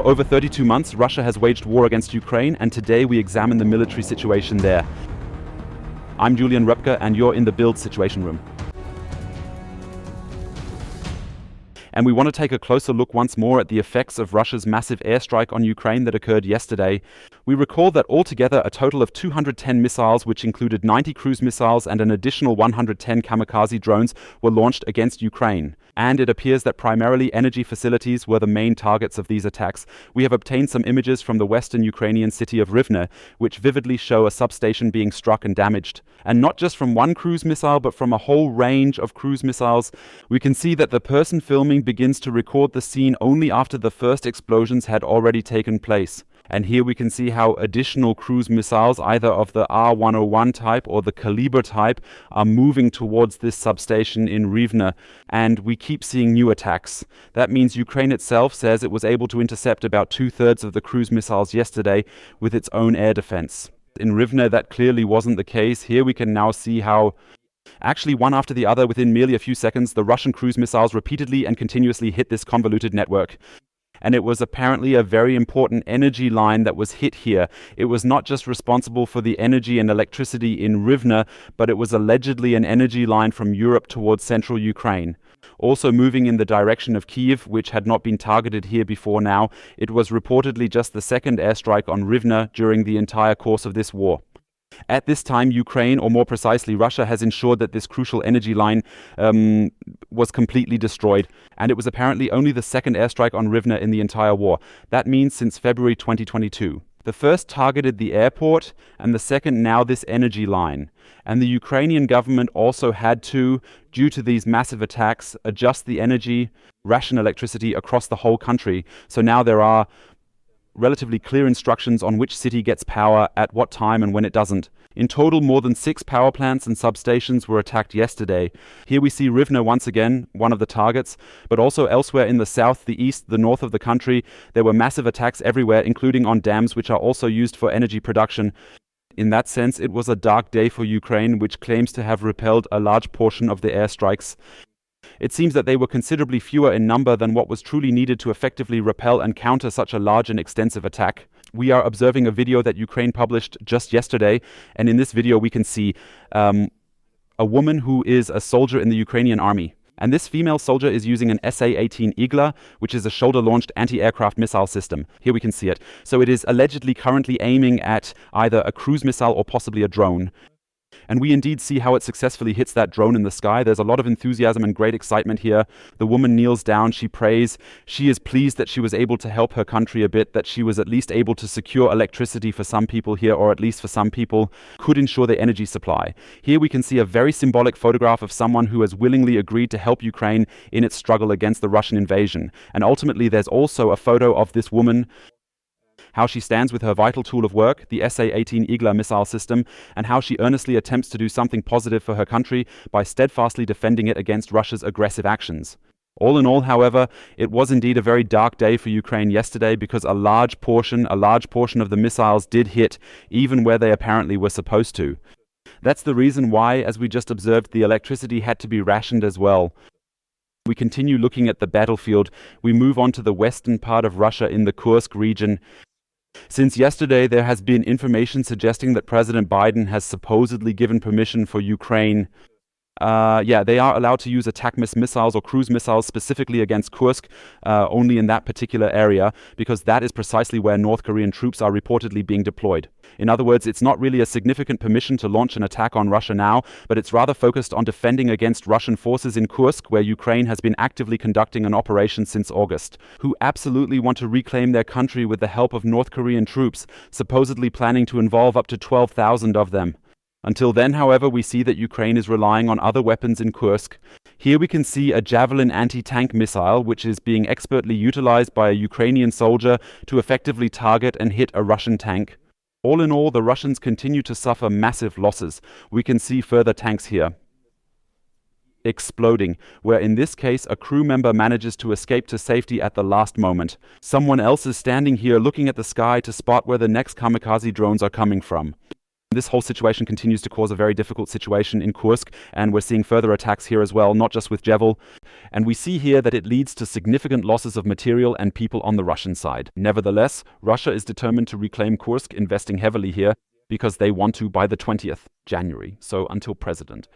For over 32 months, Russia has waged war against Ukraine, and today we examine the military situation there. I'm Julian Repke, and you're in the BILD Situation Room. And we want to take a closer look once more at the effects of Russia's massive airstrike on Ukraine that occurred yesterday. We recall that altogether a total of 210 missiles, which included 90 cruise missiles and an additional 110 kamikaze drones, were launched against Ukraine. And it appears that primarily energy facilities were the main targets of these attacks. We have obtained some images from the western Ukrainian city of Rivne, which vividly show a substation being struck and damaged. And not just from one cruise missile, but from a whole range of cruise missiles. We can see that the person filming begins to record the scene only after the first explosions had already taken place. And here we can see how additional cruise missiles, either of the R-101 type or the Kaliber type, are moving towards this substation in Rivne. And we keep seeing new attacks. That means Ukraine itself says it was able to intercept about 2/3 of the cruise missiles yesterday with its own air defense. In Rivne, that clearly wasn't the case. Here we can now see how, actually one after the other, within merely a few seconds, the Russian cruise missiles repeatedly and continuously hit this convoluted network. And it was apparently a very important energy line that was hit here. It was not just responsible for the energy and electricity in Rivne, but it was allegedly an energy line from Europe towards central Ukraine. Also moving in the direction of Kyiv, which had not been targeted here before now. It was reportedly just the second airstrike on Rivne during the entire course of this war. At this time, Ukraine, or more precisely Russia, has ensured that this crucial energy line was completely destroyed. And it was apparently only the second airstrike on Rivne in the entire war. That means since February 2022. The first targeted the airport, and the second now this energy line. And the Ukrainian government also had to, due to these massive attacks, adjust the energy, ration electricity across the whole country. So now there are relatively clear instructions on which city gets power at what time and when it doesn't. In total, more than 6 power plants and substations were attacked yesterday. Here we see Rivne once again, one of the targets, but also elsewhere in the south, the east, the north of the country, there were massive attacks everywhere, including on dams, which are also used for energy production. In that sense, it was a dark day for Ukraine, which claims to have repelled a large portion of the airstrikes. It seems that they were considerably fewer in number than what was truly needed to effectively repel and counter such a large and extensive attack. We are observing a video that Ukraine published just yesterday, and in this video we can see a woman who is a soldier in the Ukrainian army. And this female soldier is using an SA-18 Igla, which is a shoulder-launched anti-aircraft missile system. Here we can see it. So it is allegedly currently aiming at either a cruise missile or possibly a drone. And we indeed see how it successfully hits that drone in the sky. There's a lot of enthusiasm and great excitement here. The woman kneels down, she prays. She is pleased that she was able to help her country a bit, that she was at least able to secure electricity for some people here, or at least for some people could ensure their energy supply. Here we can see a very symbolic photograph of someone who has willingly agreed to help Ukraine in its struggle against the Russian invasion. And ultimately there's also a photo of this woman, how she stands with her vital tool of work, the SA-18 Igla missile system, and how she earnestly attempts to do something positive for her country by steadfastly defending it against Russia's aggressive actions. All in all, however, it was indeed a very dark day for Ukraine yesterday because a large portion of the missiles did hit, even where they apparently were supposed to. That's the reason why, as we just observed, the electricity had to be rationed as well. We continue looking at the battlefield. We move on to the western part of Russia in the Kursk region. Since yesterday, there has been information suggesting that President Biden has supposedly given permission for Ukraine. They are allowed to use attack missiles or cruise missiles specifically against Kursk, only in that particular area, because that is precisely where North Korean troops are reportedly being deployed. In other words, it's not really a significant permission to launch an attack on Russia now, but it's rather focused on defending against Russian forces in Kursk, where Ukraine has been actively conducting an operation since August, who absolutely want to reclaim their country with the help of North Korean troops, supposedly planning to involve up to 12,000 of them. Until then, however, we see that Ukraine is relying on other weapons in Kursk. Here we can see a Javelin anti-tank missile, which is being expertly utilized by a Ukrainian soldier to effectively target and hit a Russian tank. All in all, the Russians continue to suffer massive losses. We can see further tanks here exploding, where in this case a crew member manages to escape to safety at the last moment. Someone else is standing here looking at the sky to spot where the next kamikaze drones are coming from. This whole situation continues to cause a very difficult situation in Kursk, and we're seeing further attacks here as well, not just with Javel. And we see here that it leads to significant losses of material and people on the Russian side. Nevertheless, Russia is determined to reclaim Kursk, investing heavily here because they want to by the 20th January, so until president.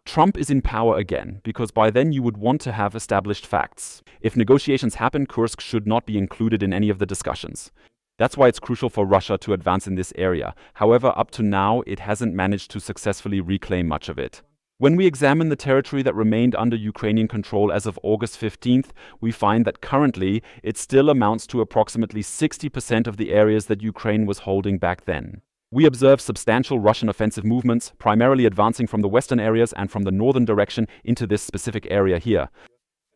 Trump is in power again, because by then you would want to have established facts. If negotiations happen, Kursk should not be included in any of the discussions. That's why it's crucial for Russia to advance in this area. However, up to now, it hasn't managed to successfully reclaim much of it. When we examine the territory that remained under Ukrainian control as of August 15th, we find that currently it still amounts to approximately 60% of the areas that Ukraine was holding back then. We observe substantial Russian offensive movements, primarily advancing from the western areas and from the northern direction into this specific area here.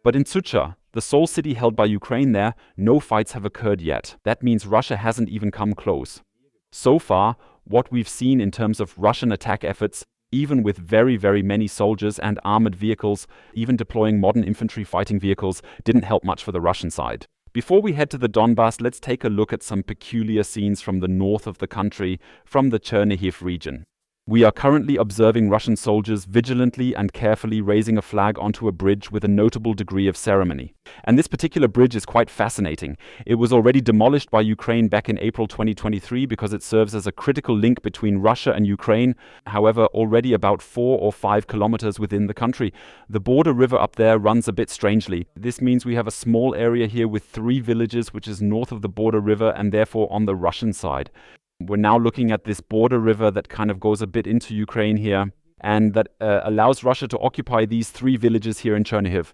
But in Sucha, the sole city held by Ukraine there, no fights have occurred yet. That means Russia hasn't even come close. So far, what we've seen in terms of Russian attack efforts, even with very, very many soldiers and armored vehicles, even deploying modern infantry fighting vehicles, didn't help much for the Russian side. Before we head to the Donbass, let's take a look at some peculiar scenes from the north of the country, from the Chernihiv region. We are currently observing Russian soldiers vigilantly and carefully raising a flag onto a bridge with a notable degree of ceremony. And this particular bridge is quite fascinating. It was already demolished by Ukraine back in April 2023 because it serves as a critical link between Russia and Ukraine. However, already about 4 or 5 kilometers within the country. The border river up there runs a bit strangely. This means we have a small area here with 3 villages, which is north of the border river and therefore on the Russian side. We're now looking at this border river that kind of goes a bit into Ukraine here, and that allows Russia to occupy these 3 villages here in Chernihiv.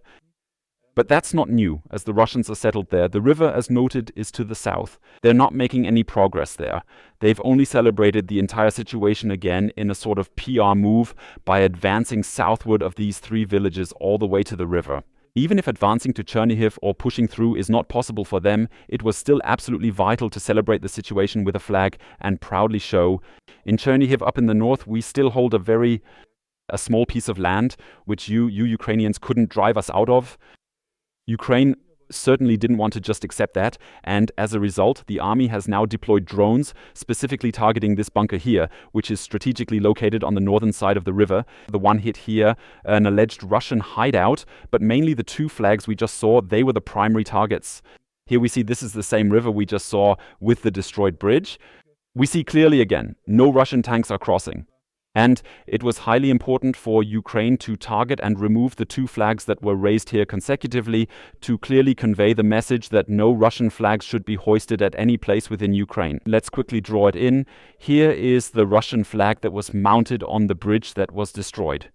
But that's not new, as the Russians are settled there. The river, as noted, is to the south. They're not making any progress there. They've only celebrated the entire situation again in a sort of PR move by advancing southward of these 3 villages all the way to the river. Even if advancing to Chernihiv or pushing through is not possible for them, it was still absolutely vital to celebrate the situation with a flag and proudly show. In Chernihiv up in the north, we still hold a small piece of land, which you Ukrainians couldn't drive us out of. Ukraine certainly didn't want to just accept that, and as a result, the army has now deployed drones specifically targeting this bunker here, which is strategically located on the northern side of the river. The one hit here, an alleged Russian hideout, but mainly the 2 flags we just saw, they were the primary targets. Here we see this is the same river we just saw with the destroyed bridge. We see clearly again, no Russian tanks are crossing. And it was highly important for Ukraine to target and remove the 2 flags that were raised here consecutively to clearly convey the message that no Russian flags should be hoisted at any place within Ukraine. Let's quickly draw it in. Here is the Russian flag that was mounted on the bridge that was destroyed.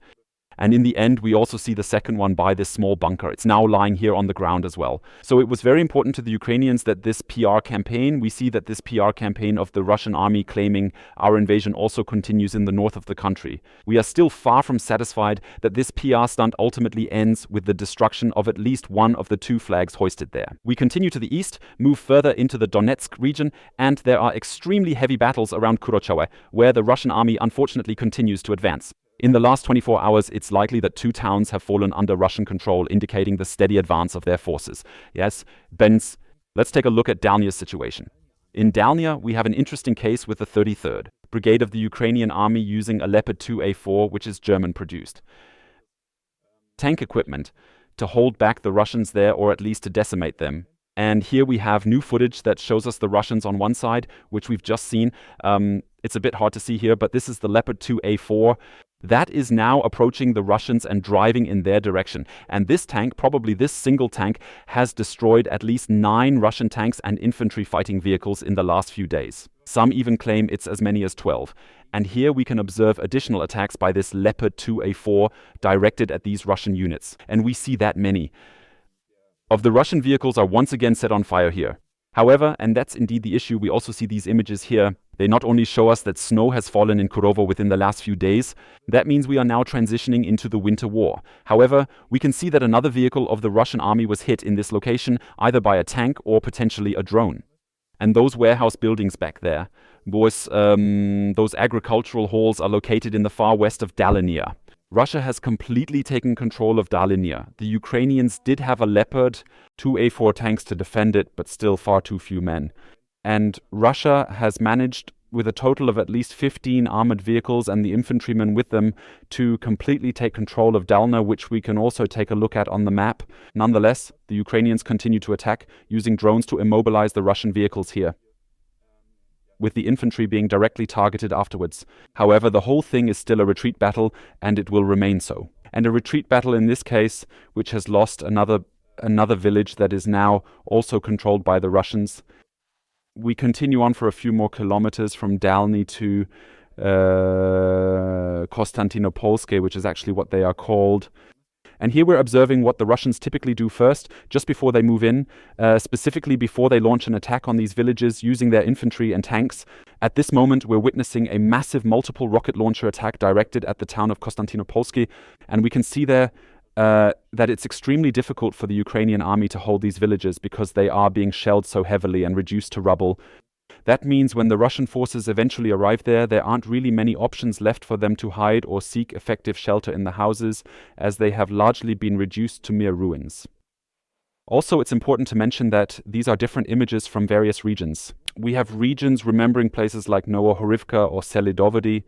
And in the end, we also see the second one by this small bunker. It's now lying here on the ground as well. So it was very important to the Ukrainians that this PR campaign, we see that this PR campaign of the Russian army claiming our invasion also continues in the north of the country. We are still far from satisfied that this PR stunt ultimately ends with the destruction of at least one of the 2 flags hoisted there. We continue to the east, move further into the Donetsk region, and there are extremely heavy battles around Kurakhove, where the Russian army unfortunately continues to advance. In the last 24 hours, it's likely that 2 towns have fallen under Russian control, indicating the steady advance of their forces. Yes, Benz, let's take a look at Dalnya's situation. In Dalnya, we have an interesting case with the 33rd Brigade of the Ukrainian Army using a Leopard 2A4, which is German-produced. Tank equipment to hold back the Russians there, or at least to decimate them. And here we have new footage that shows us the Russians on one side, which we've just seen. It's a bit hard to see here, but this is the Leopard 2A4. That is now approaching the Russians and driving in their direction. And this tank, probably this single tank, has destroyed at least 9 Russian tanks and infantry fighting vehicles in the last few days. Some even claim it's as many as 12. And here we can observe additional attacks by this Leopard 2A4 directed at these Russian units. And we see that many of the Russian vehicles are once again set on fire here. However, and that's indeed the issue, we also see these images here. They not only show us that snow has fallen in Kurakhove within the last few days, that means we are now transitioning into the winter war. However, we can see that another vehicle of the Russian army was hit in this location, either by a tank or potentially a drone. And those warehouse buildings back there, those agricultural halls are located in the far west of Dalinia. Russia has completely taken control of Dalinia. The Ukrainians did have a Leopard 2A4 tanks to defend it, but still far too few men. And Russia has managed with a total of at least 15 armored vehicles and the infantrymen with them to completely take control of Dalna, which we can also take a look at on the map. Nonetheless, the Ukrainians continue to attack, using drones to immobilize the Russian vehicles here, with the infantry being directly targeted afterwards. However, the whole thing is still a retreat battle, and it will remain so. And a retreat battle in this case, which has lost another village that is now also controlled by the Russians. We continue on for a few more kilometers from Dalny to Konstantinopolske, which is actually what they are called. And here we're observing what the Russians typically do first, just before they move in, specifically before they launch an attack on these villages using their infantry and tanks. At this moment, we're witnessing a massive multiple rocket launcher attack directed at the town of Konstantinopolske, and we can see there that it's extremely difficult for the Ukrainian army to hold these villages because they are being shelled so heavily and reduced to rubble. That means when the Russian forces eventually arrive there aren't really many options left for them to hide or seek effective shelter in the houses, as they have largely been reduced to mere ruins. Also, it's important to mention that these are different images from various regions. We have regions remembering places like Novohorivka or Selidovody,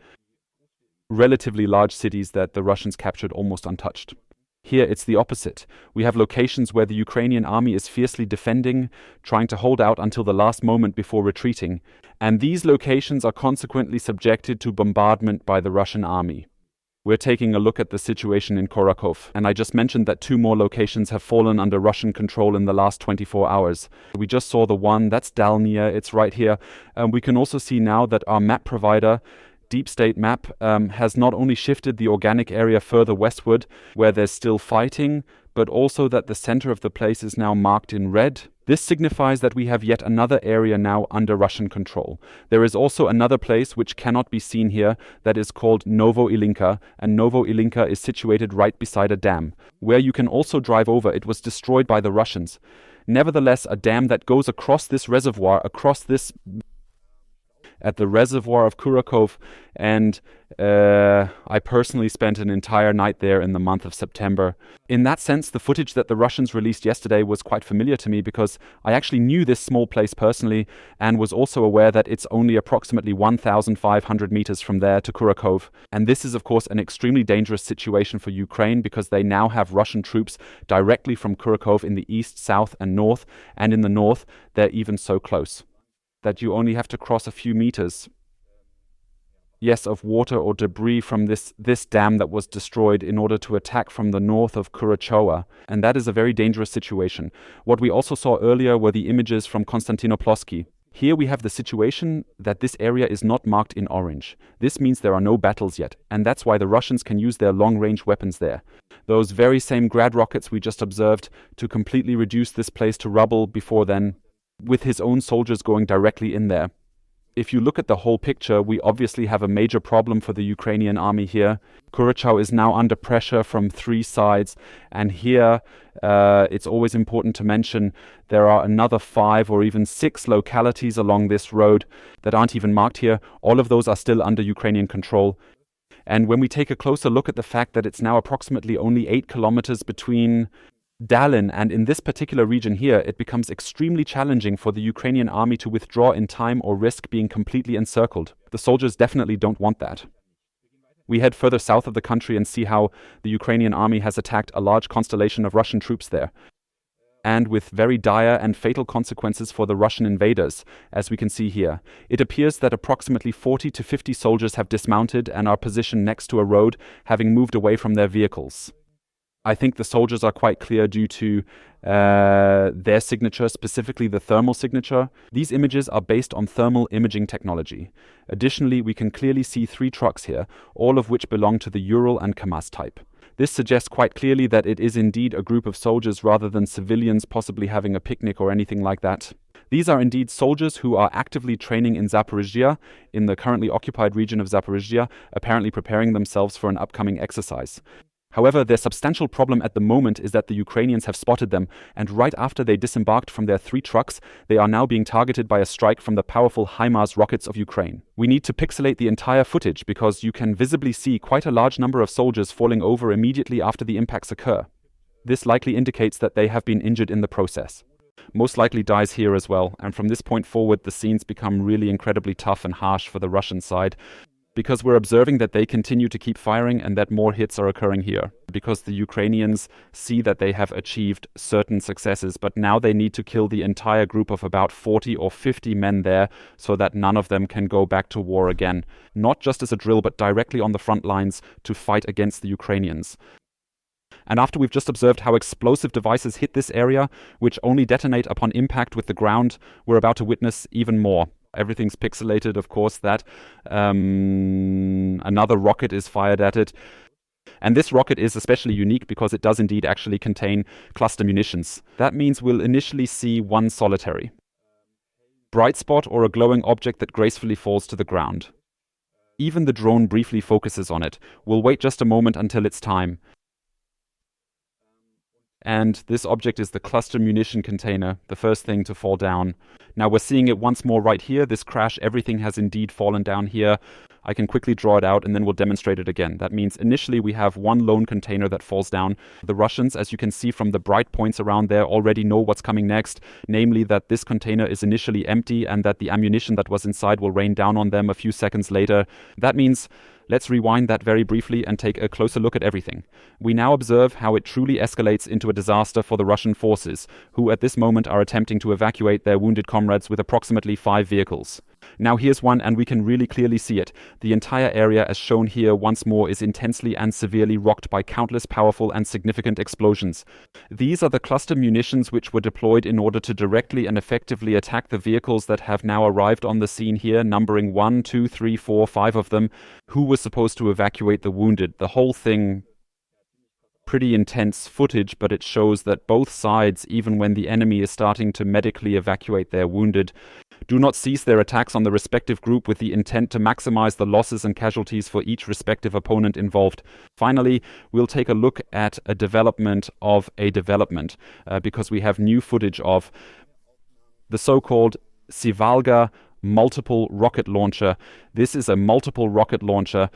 relatively large cities that the Russians captured almost untouched. Here it's the opposite. We have locations where the Ukrainian army is fiercely defending, trying to hold out until the last moment before retreating, and these locations are consequently subjected to bombardment by the Russian army. We're taking a look at the situation in Kurakhove, and I just mentioned that 2 more locations have fallen under Russian control in the last 24 hours. We just saw the one, that's Dalnya, it's right here. We can also see now that our map provider, Deep State Map, has not only shifted the organic area further westward, where there's still fighting, but also that the center of the place is now marked in red. This signifies that we have yet another area now under Russian control. There is also another place which cannot be seen here that is called Novo Ilinka, and Novo Ilinka is situated right beside a dam, where you can also drive over. It was destroyed by the Russians. Nevertheless, a dam that goes across this reservoir, at the reservoir of Kurakhove, and I personally spent an entire night there in the month of September. In that sense, the footage that the Russians released yesterday was quite familiar to me because I actually knew this small place personally and was also aware that it's only approximately 1,500 meters from there to Kurakhove. And this is, of course, an extremely dangerous situation for Ukraine because they now have Russian troops directly from Kurakhove in the east, south, and north, and in the north, they're even so close that you only have to cross a few meters, yes, of water or debris from this dam that was destroyed in order to attack from the north of Kurachowa. And that is a very dangerous situation. What we also saw earlier were the images from Konstantinopolske. Here we have the situation that this area is not marked in orange. This means there are no battles yet, and that's why the Russians can use their long-range weapons there. Those very same Grad rockets we just observed to completely reduce this place to rubble before then, with his own soldiers going directly in there. If you look at the whole picture, we obviously have a major problem for the Ukrainian army here. Kurachow is now under pressure from 3 sides, and here it's always important to mention there are another 5 or even 6 localities along this road that aren't even marked here. All of those are still under Ukrainian control. And when we take a closer look at the fact that it's now approximately only 8 kilometers between Dalin, and in this particular region here, it becomes extremely challenging for the Ukrainian army to withdraw in time or risk being completely encircled. The soldiers definitely don't want that. We head further south of the country and see how the Ukrainian army has attacked a large constellation of Russian troops there, and with very dire and fatal consequences for the Russian invaders, as we can see here. It appears that approximately 40 to 50 soldiers have dismounted and are positioned next to a road, having moved away from their vehicles. I think the soldiers are quite clear due to their signature, specifically the thermal signature. These images are based on thermal imaging technology. Additionally, we can clearly see 3 trucks here, all of which belong to the Ural and Kamaz type. This suggests quite clearly that it is indeed a group of soldiers rather than civilians possibly having a picnic or anything like that. These are indeed soldiers who are actively training in Zaporizhia, in the currently occupied region of Zaporizhia, apparently preparing themselves for an upcoming exercise. However, their substantial problem at the moment is that the Ukrainians have spotted them, and right after they disembarked from their 3 trucks, they are now being targeted by a strike from the powerful Himars rockets of Ukraine. We need to pixelate the entire footage because you can visibly see quite a large number of soldiers falling over immediately after the impacts occur. This likely indicates that they have been injured in the process. most likely dies here as well. And from this point forward, the scenes become really incredibly tough and harsh for the Russian side, because we're observing that they continue to keep firing and that more hits are occurring here. Because the Ukrainians see that they have achieved certain successes, but now they need to kill the entire group of about 40 or 50 men there so that none of them can go back to war again. Not just as a drill, but directly on the front lines to fight against the Ukrainians. And after we've just observed how explosive devices hit this area, which only detonate upon impact with the ground, we're about to witness even more. Everything's pixelated, of course, that another rocket is fired at it. And this rocket is especially unique because it does indeed actually contain cluster munitions. That means we'll initially see one solitary bright spot or a glowing object that gracefully falls to the ground. Even the drone briefly focuses on it. We'll wait just a moment until it's time. And this object is the cluster munition container, the first thing to fall down. Now we're seeing it once more right here. This crash, everything has indeed fallen down here. I can quickly draw it out and then we'll demonstrate it again. That means initially we have one lone container that falls down. The Russians, as you can see from the bright points around there, already know what's coming next, namely that this container is initially empty and that the ammunition that was inside will rain down on them a few seconds later. That means let's rewind that very briefly and take a closer look at everything. We now observe how it truly escalates into a disaster for the Russian forces, who at this moment are attempting to evacuate their wounded comrades with approximately 5 vehicles. Now here's one, and we can really clearly see it. The entire area, as shown here once more, is intensely and severely rocked by countless powerful and significant explosions. These are the cluster munitions which were deployed in order to directly and effectively attack the vehicles that have now arrived on the scene here, numbering 1, 2, 3, 4, 5 of them, who was supposed to evacuate the wounded. The whole thing, pretty intense footage, but it shows that both sides, even when the enemy is starting to medically evacuate their wounded, do not cease their attacks on the respective group with the intent to maximize the losses and casualties for each respective opponent involved. Finally, we'll take a look at a development of a development, because we have new footage of the so-called Sivalga multiple rocket launcher. This is a multiple rocket launcher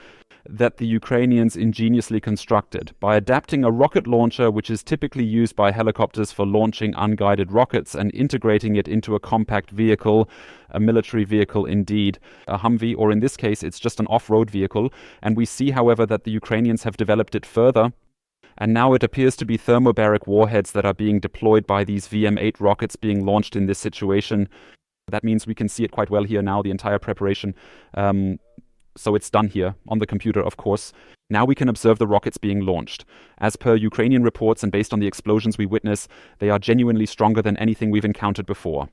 that the Ukrainians ingeniously constructed. By adapting a rocket launcher which is typically used by helicopters for launching unguided rockets and integrating it into a compact vehicle, a military vehicle indeed, a Humvee, or in this case it's just an off-road vehicle, and we see, however, that the Ukrainians have developed it further. And now it appears to be thermobaric warheads that are being deployed by these VM-8 rockets being launched in this situation. That means we can see it quite well here now, the entire preparation. So it's done here on the computer, of course. Now we can observe the rockets being launched. As per Ukrainian reports and based on the explosions we witness, they are genuinely stronger than anything we've encountered before.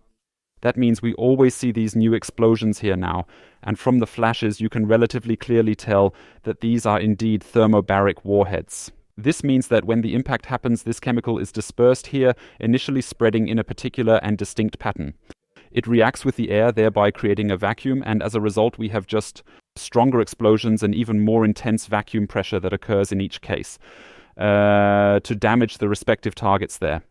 That means we always see these new explosions here now, and from the flashes you can relatively clearly tell that these are indeed thermobaric warheads. This means that when the impact happens, this chemical is dispersed here, initially spreading in a particular and distinct pattern. It reacts with the air, thereby creating a vacuum, and as a result we have just stronger explosions and even more intense vacuum pressure that occurs in each case to damage the respective targets there.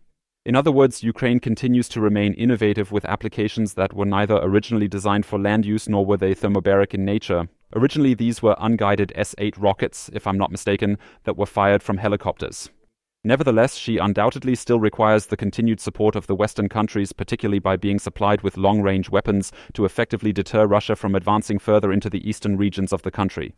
In other words, Ukraine continues to remain innovative with applications that were neither originally designed for land use nor were they thermobaric in nature. Originally these were unguided S-8 rockets, if I'm not mistaken, that were fired from helicopters. Nevertheless, she undoubtedly still requires the continued support of the Western countries, particularly by being supplied with long-range weapons to effectively deter Russia from advancing further into the eastern regions of the country.